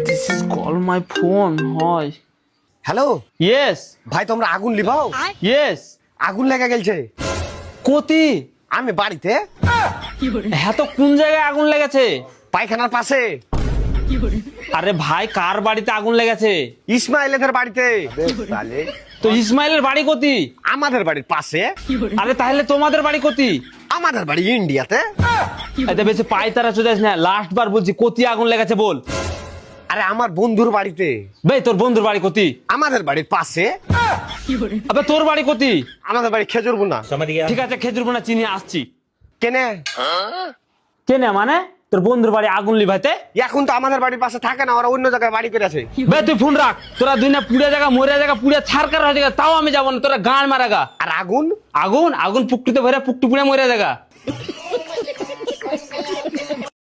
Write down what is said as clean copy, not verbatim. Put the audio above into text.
This is call my phone হয়। Hello yes ভাই, তোমরা আগুন লিভাও? ইয়েস। আগুন লেগে গেছে কোতি? আমি বাড়িতে, হ্যাঁ তো কোন জায়গায় আগুন লেগেছে? পায়খানার পাশে। আরে ভাই কার বাড়িতে আগুন লেগেছে? ইসমাইলের বাড়িতে। তাহলে তো ইসমাইলের বাড়ি কোতি? আমাদের বাড়ির পাশে। আরে তাহলে তোমাদের বাড়ি কোতি? আমাদের বাড়ি ইন্ডিয়াতে। এতে বেশি পায়তারা চলে যাস না, লাস্ট বার বলছি কোতি আগুন লেগেছে বল। আরে আমার বন্ধুর বাড়িতে। ভাই তোর বন্ধুর বাড়ি কোতি? আমাদের বাড়ির পাশে। আবে তোর বাড়ি কোতি? আমাদের বাড়ি খেজুরবুনা। ঠিক আছে খেজুরবোনা চিনি আসছি। কেনে? কেনে মানে তোর বন্ধুর বাড়ি আগুন লিভাইতে? এখন তো আমাদের বাড়ির পাশে থাকে না, ওরা অন্য জায়গায় বাড়ি করে আছে। বে তুই ফোন রাখ, তোরা দুই না পুড়ে জায়গা মরে জায়গা পুড়ে ছাড়কার হয়ে জায়গা, তাও আমি যাবো না, তোরা গান মারা গা। আর আগুন? আগুন আগুন পুকটুতে ভরে পুকটু পুড়ে মরে জায়গা।